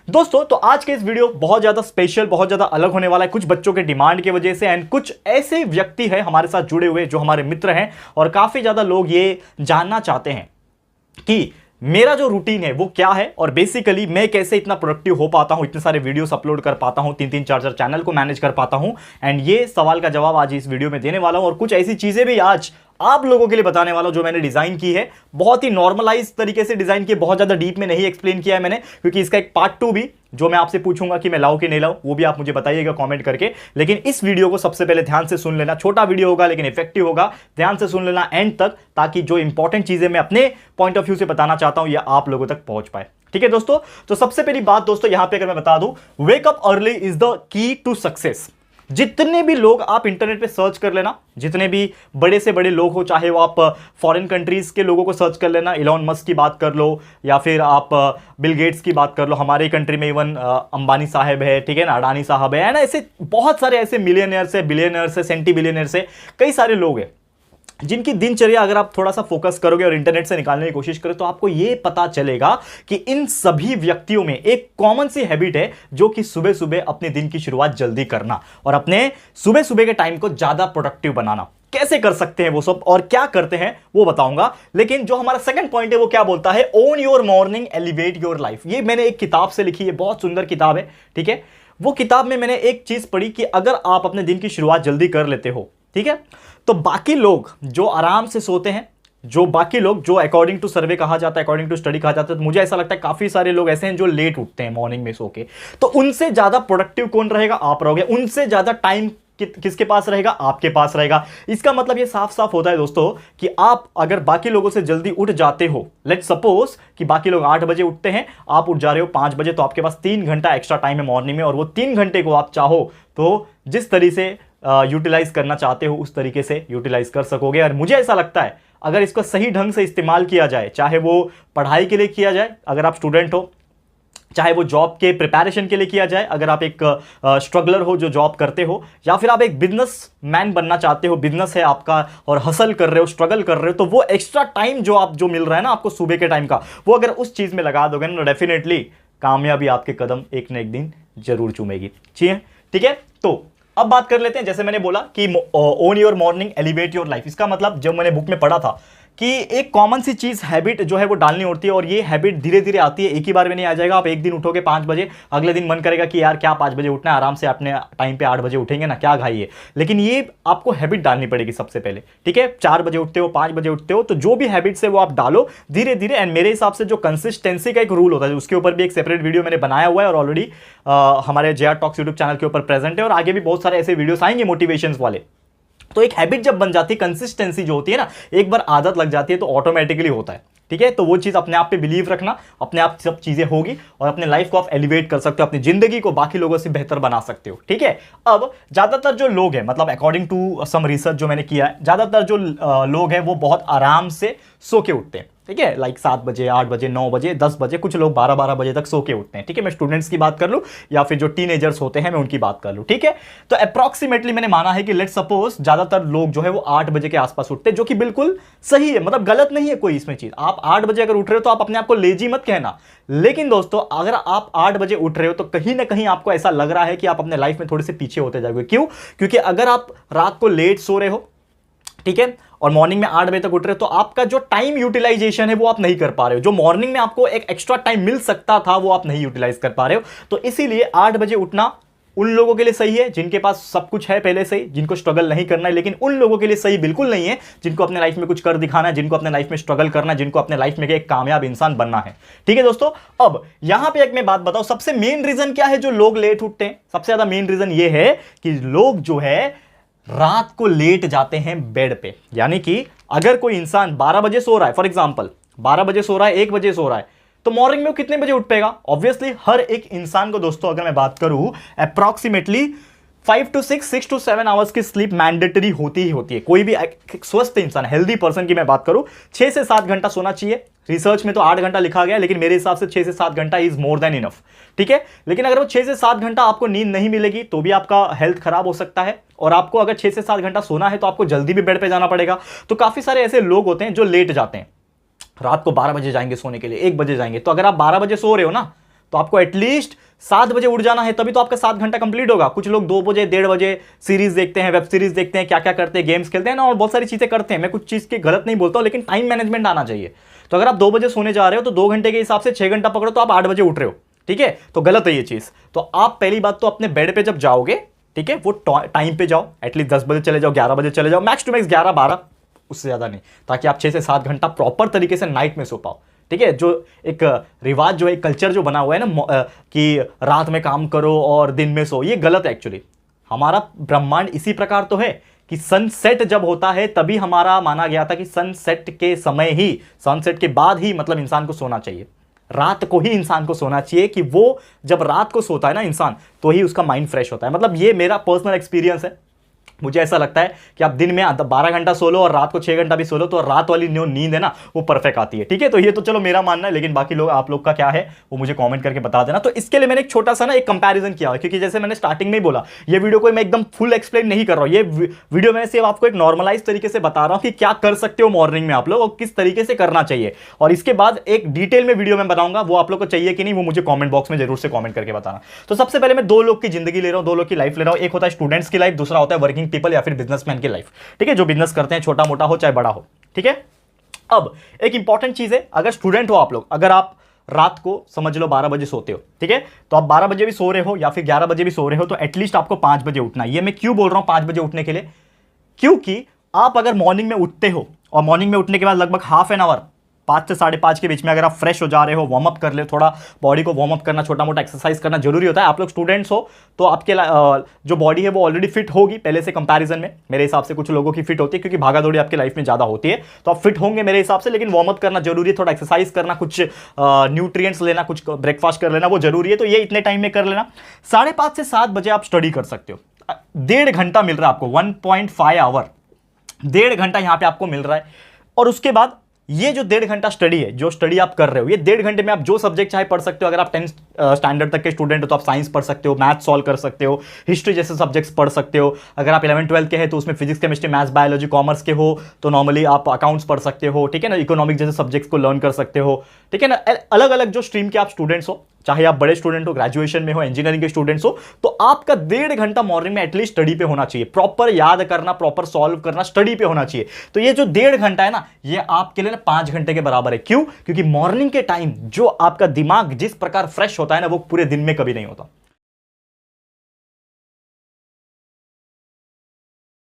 दोस्तों तो आज के इस वीडियो बहुत ज्यादा स्पेशल, बहुत ज्यादा अलग होने वाला है कुछ बच्चों के डिमांड की वजह से एंड कुछ ऐसे व्यक्ति हैं हमारे साथ जुड़े हुए जो हमारे मित्र हैं और काफी ज्यादा लोग ये जानना चाहते हैं कि मेरा जो रूटीन है वो क्या है और बेसिकली मैं कैसे इतना प्रोडक्टिव हो पाता हूं, इतने सारे वीडियोस अपलोड कर पाता हूं, 3-3 4-4 चैनल को मैनेज कर पाता हूं। एंड ये सवाल का जवाब आज इस वीडियो में देने वाला हूं और कुछ ऐसी चीजें भी आज आप लोगों के लिए बताने वाला हूं जो मैंने डिजाइन की है। बहुत ही नॉर्मलाइज तरीके से डिजाइन की, बहुत ज्यादा डीप में नहीं एक्सप्लेन किया है मैंने, क्योंकि इसका एक पार्ट 2 भी जो मैं आपसे पूछूंगा कि मैं लाऊं कि नहीं लाऊं वो भी आप मुझे बताइएगा कमेंट करके। लेकिन इस वीडियो को सबसे पहले ध्यान से सुन लेना, छोटा वीडियो होगा लेकिन इफेक्टिव होगा, ध्यान से सुन लेना एंड तक, ताकि जो इंपॉर्टेंट चीजें मैं अपने पॉइंट ऑफ व्यू से बताना चाहता हूं या आप लोगों तक पहुंच पाए। ठीक है दोस्तों, तो सबसे पहली बात दोस्तों यहां पे अगर मैं बता दूं, wake up early is the key to success. जितने भी लोग आप इंटरनेट पे सर्च कर लेना, जितने भी बड़े से बड़े लोग हो, चाहे वो आप फॉरेन कंट्रीज के लोगों को सर्च कर लेना, इलॉन मस्क की बात कर लो या फिर आप बिल गेट्स की बात कर लो, हमारे कंट्री में इवन अंबानी साहब है, ठीक है ना, अडानी साहब है ना, ऐसे बहुत सारे ऐसे मिलियनियर्स है, बिलियनियर्स है, सेंटी बिलियनियर्स है, कई सारे लोग हैं जिनकी दिनचर्या अगर आप थोड़ा सा फोकस करोगे और इंटरनेट से निकालने की कोशिश करोगे तो आपको यह पता चलेगा कि इन सभी व्यक्तियों में एक कॉमन सी हैबिट है जो कि सुबह सुबह अपने दिन की शुरुआत जल्दी करना और अपने सुबह सुबह के टाइम को ज्यादा प्रोडक्टिव बनाना। कैसे कर सकते हैं वो सब और क्या करते हैं वो बताऊंगा। लेकिन जो हमारा सेकंड पॉइंट है वो क्या बोलता है, own your morning elevate your life. ये मैंने एक किताब से लिखी है, बहुत सुंदर किताब है, ठीक है। वो किताब में मैंने एक चीज पढ़ी कि अगर आप अपने दिन की शुरुआत जल्दी कर लेते हो, ठीक है, तो बाकी लोग जो आराम से सोते हैं, जो बाकी लोग जो अकॉर्डिंग टू सर्वे कहा जाता है, अकॉर्डिंग टू स्टडी कहा जाता है, तो मुझे ऐसा लगता है काफी सारे लोग ऐसे हैं जो लेट उठते हैं मॉर्निंग में सो के, तो उनसे ज्यादा प्रोडक्टिव कौन रहेगा, आप रहोगे। उनसे ज्यादा टाइम किसके पास रहेगा, आपके पास रहेगा। इसका मतलब ये साफ साफ होता है दोस्तों कि आप अगर बाकी लोगों से जल्दी उठ जाते हो, लेट सपोज कि बाकी लोग 8 बजे उठते हैं, आप उठ जा रहे हो 5 बजे, तो आपके पास 3 घंटा एक्स्ट्रा टाइम है मॉर्निंग में और वो 3 घंटे को आप चाहो तो जिस तरीके से यूटिलाइज करना चाहते हो उस तरीके से यूटिलाइज कर सकोगे। और मुझे ऐसा लगता है अगर इसको सही ढंग से इस्तेमाल किया जाए, चाहे वो पढ़ाई के लिए किया जाए अगर आप स्टूडेंट हो, चाहे वो जॉब के प्रिपरेशन के लिए किया जाए अगर आप एक स्ट्रगलर हो जो जॉब करते हो, या फिर आप एक बिजनेस मैन बनना चाहते हो, बिजनेस है आपका और हसल कर रहे हो, स्ट्रगल कर रहे हो, तो वो एक्स्ट्रा टाइम जो मिल रहा है ना आपको सुबह के टाइम का, वो अगर उस चीज में लगा दोगे ना, डेफिनेटली कामयाबी आपके कदम एक न एक दिन जरूर चूमेगी। ठीक है। तो अब बात कर लेते हैं, जैसे मैंने बोला कि own your morning elevate your life. इसका मतलब जब मैंने बुक में पढ़ा था कि एक कॉमन सी चीज हैबिट जो है वो डालनी होती है और ये हैबिट धीरे धीरे आती है, एक ही बार में नहीं आ जाएगा। आप एक दिन उठोगे 5 बजे, अगले दिन मन करेगा कि यार क्या 5 बजे उठना है, आराम से अपने टाइम पे 8 बजे उठेंगे ना, क्या घाई है। लेकिन ये आपको हैबिट डालनी पड़ेगी सबसे पहले, ठीक है। 4 बजे उठते हो, 5 बजे उठते हो, तो जो भी हैबिट्स है वो आप डालो धीरे धीरे। एंड मेरे हिसाब से जो कंसिस्टेंसी का एक रूल होता है, उसके ऊपर भी एक सेपरेट वीडियो मैंने बनाया हुआ है और ऑलरेडी हमारे JR टॉक्स यूट्यूब चैनल के ऊपर प्रेजेंट है और आगे भी बहुत सारे ऐसे वीडियोस आएंगे मोटिवेशन वाले। तो एक हैबिट जब बन जाती है, कंसिस्टेंसी जो होती है ना, एक बार आदत लग जाती है तो ऑटोमेटिकली होता है, ठीक है। तो वो चीज अपने आप पे बिलीव रखना, अपने आप सब चीजें होगी और अपने लाइफ को आप एलिवेट कर सकते हो, अपनी जिंदगी को बाकी लोगों से बेहतर बना सकते हो, ठीक है। अब ज्यादातर जो लोग हैं, मतलब अकॉर्डिंग टू सम रिसर्च जो मैंने किया है, ज्यादातर जो लोग हैं वो बहुत आराम से सो के उठते हैं, ठीक है। लाइक 7 बजे, 8 बजे, 9 बजे, 10 बजे, कुछ लोग 12-12 बजे तक सो के उठते हैं, ठीक है। मैं स्टूडेंट्स की बात कर लूं या फिर जो टीनेजर्स होते हैं मैं उनकी बात कर लूं, ठीक है। तो अप्रॉक्सीमेटली मैंने माना है कि लेट्स सपोज ज्यादातर लोग जो है वो 8 बजे के आसपास उठते हैं, जो कि बिल्कुल सही है, मतलब गलत नहीं है कोई इसमें चीज। आप 8 बजे अगर उठ रहे हो तो आप अपने आप को लेजी मत कहना। लेकिन दोस्तों अगर आप 8 बजे उठ रहे हो तो कहीं ना कहीं आपको ऐसा लग रहा है कि आप अपने लाइफ में थोड़े से पीछे होते जाओगे। क्यों? क्योंकि अगर आप रात को लेट सो रहे हो, ठीक है, और मॉर्निंग में 8 बजे तक उठ रहे हो, तो आपका जो टाइम यूटिलाइजेशन है वो आप नहीं कर पा रहे हो। जो मॉर्निंग में आपको एक एक्स्ट्रा टाइम मिल सकता था वो आप नहीं यूटिलाइज कर पा रहे हो। तो इसीलिए 8 बजे उठना उन लोगों के लिए सही है जिनके पास सब कुछ है पहले से ही, जिनको स्ट्रगल नहीं करना है। लेकिन उन लोगों के लिए सही बिल्कुल नहीं है जिनको अपने लाइफ में कुछ कर दिखाना है, जिनको अपने लाइफ में स्ट्रगल करना है, जिनको अपने लाइफ में एक कामयाब इंसान बनना है, ठीक है दोस्तों। अब यहां पे एक मैं बात बताऊं, सबसे मेन रीजन क्या है जो लोग लेट उठते हैं? सबसे ज्यादा मेन रीजन ये है कि लोग जो है रात को लेट जाते हैं बेड पे। यानी कि अगर कोई इंसान 12 बजे सो रहा है, फॉर एग्जांपल 12 बजे सो रहा है, 1 बजे सो रहा है, तो मॉर्निंग में वो कितने बजे उठ पाएगा? ऑब्वियसली हर एक इंसान को दोस्तों अगर मैं बात करूं अप्रॉक्सीमेटली 5 to 6 to 7 आवर्स की स्लीप मैंडेटरी होती ही होती है। कोई भी स्वस्थ इंसान, हेल्दी पर्सन की मैं बात करूं, 6 से 7 घंटा सोना चाहिए। रिसर्च में तो 8 घंटा लिखा गया, लेकिन मेरे हिसाब से 6 से 7 घंटा इज मोर देन इनफ, ठीक है। लेकिन अगर वो 6 से 7 घंटा आपको नींद नहीं मिलेगी तो भी आपका हेल्थ खराब हो सकता है। और आपको अगर 6 से 7 घंटा सोना है तो आपको जल्दी भी बेड पे जाना पड़ेगा। तो काफी सारे ऐसे लोग होते हैं जो लेट जाते हैं, रात को 12 बजे जाएंगे सोने के लिए, 1 बजे जाएंगे। तो अगर आप 12 बजे सो रहे हो ना, तो आपको एटलीस्ट 7 बजे उठ जाना है, तभी तो आपका 7 घंटा कंप्लीट होगा। कुछ लोग 2 बजे 1:30 बजे सीरीज देखते हैं, वेब सीरीज देखते हैं, क्या क्या करते हैं, गेम्स खेलते हैं ना, और बहुत सारी चीजें करते हैं। मैं कुछ चीज की गलत नहीं बोलता हूं, लेकिन टाइम मैनेजमेंट आना चाहिए। तो अगर आप 2 बजे सोने जा रहे हो तो 2 घंटे के हिसाब से 6 घंटा पकड़ो, तो आप 8 बजे उठ रहे हो, ठीक है, तो गलत है ये चीज। तो आप पहली बात तो अपने बेड पे जब जाओगे, ठीक है, वो टाइम पे जाओ, एटलीस्ट 10 बजे चले जाओ, 11 बजे चले जाओ, मैक्स टू मैक्स 11-12, उससे ज्यादा नहीं, ताकि आप 6 से 7 घंटा प्रॉपर तरीके से नाइट में सो पाओ, ठीक है। जो एक रिवाज, जो एक कल्चर जो बना हुआ है ना कि रात में काम करो और दिन में सो, ये गलत है एक्चुअली। हमारा ब्रह्मांड इसी प्रकार तो है कि सनसेट जब होता है तभी हमारा माना गया था कि सनसेट के समय ही, सनसेट के बाद ही मतलब इंसान को सोना चाहिए, रात को ही इंसान को सोना चाहिए, कि वो जब रात को सोता है ना इंसान, तो ही उसका माइंड फ्रेश होता है। मतलब ये मेरा पर्सनल एक्सपीरियंस है। मुझे ऐसा लगता है कि आप दिन में 12 घंटा सो लो और रात को 6 घंटा भी सो लो, तो रात वाली जो नींद है ना वो परफेक्ट आती है, ठीक है। तो ये तो चलो मेरा मानना है, लेकिन बाकी लोग, आप लोग का क्या है वो मुझे कमेंट करके बता देना। तो इसके लिए मैंने एक छोटा सा ना एक कंपैरिजन किया है, क्योंकि जैसे मैंने स्टार्टिंग में ही बोला, ये वीडियो को मैं एकदम फुल एक्सप्लेन नहीं कर रहा हूं। ये वीडियो में सिर्फ आपको एक नॉर्मलाइज तरीके से बता रहा हूं कि क्या कर सकते हो मॉर्निंग में आप लोग और किस तरीके से करना चाहिए, और इसके बाद एक डिटेल में वीडियो में बताऊंगा। वो आप लोग को चाहिए कि नहीं, वो मुझे कॉमेंट बॉक्स में जरूर से कॉमेंट करके बताना। तो सबसे पहले मैं 2 लोग की जिंदगी ले रहा हूं, 2 लोग की लाइफ ले रहा हूं। एक होता है स्टूडेंट्स की लाइफ, दूसरा होता है वर्किंग पीपल या फिर बिजनेसमैन की लाइफ, ठीक है, जो बिजनेस करते हैं, छोटा मोटा हो चाहे बड़ा हो, ठीक है। अब एक इंपॉर्टेंट चीज है, अगर स्टूडेंट हो आप लोग, अगर आप रात को समझ लो 12 बजे सोते हो, ठीक है, तो आप 12 बजे भी सो रहे हो या फिर 11 बजे भी सो रहे हो, तो एटलीस्ट आपको 5 बजे उठना है। ये मैं क्यों बोल रहा हूं 5 बजे उठने के लिए, क्योंकि आप अगर मॉर्निंग में उठते हो और मॉर्निंग में उठने के बाद लगभग हाफ एन आवर, 5 से 5:30 के बीच में अगर आप फ्रेश हो जा रहे हो, वार्म अप कर ले, थोड़ा बॉडी को वार्म अप करना, छोटा मोटा एक्सरसाइज करना जरूरी होता है। आप लोग स्टूडेंट्स हो तो आपके जो बॉडी है वो ऑलरेडी फिट होगी पहले से कंपैरिजन में, मेरे हिसाब से कुछ लोगों की फिट होती है, क्योंकि भागा दौड़ी आपकी लाइफ में ज्यादा होती है, तो आप फिट होंगे मेरे हिसाब से। लेकिन वार्म अप करना जरूरी है, थोड़ा एक्सरसाइज करना, कुछ न्यूट्रिएंट्स लेना, कुछ ब्रेकफास्ट कर लेना, वो जरूरी है। तो ये इतने टाइम में कर लेना। 5:30 से 7 बजे आप स्टडी कर सकते हो, 1.5 घंटा मिल रहा है आपको, 1.5 आवर, 1.5 घंटा यहां पे आपको मिल रहा है। और उसके बाद ये जो 1.5 घंटा स्टडी है, जो स्टडी आप कर रहे हो, ये 1.5 घंटे में आप जो सब्जेक्ट चाहे पढ़ सकते हो। अगर आप 10th स्टैंडर्ड तक के स्टूडेंट हो तो आप साइंस पढ़ सकते हो, मैथ सॉल्व कर सकते हो, हिस्ट्री जैसे सब्जेक्ट्स पढ़ सकते हो। अगर आप 11th-12th के हैं तो उसमें physics chemistry maths biology commerce के हो तो नॉर्मली आप अकाउंट्स पढ़ सकते हो, ठीक है ना, इकोनॉमिक जैसे सब्जेक्ट्स को लर्न कर सकते हो, ठीक है ना। अलग अलग जो स्ट्रीम के आप स्टूडेंट्स हो, चाहे आप बड़े स्टूडेंट हो, ग्रेजुएशन में हो, इंजीनियरिंग के स्टूडेंट्स हो, तो आपका 1.5 घंटा मॉर्निंग में एटलीस्ट स्टडी पे होना चाहिए, प्रॉपर याद करना, प्रॉपर सॉल्व करना, स्टडी पे होना चाहिए। तो ये जो 1.5 घंटा है ना, ये आपके लिए ना 5 घंटे के बराबर है। क्यों? क्योंकि मॉर्निंग के टाइम जो आपका दिमाग जिस प्रकार फ्रेश होता है ना, वो पूरे दिन में कभी नहीं होता।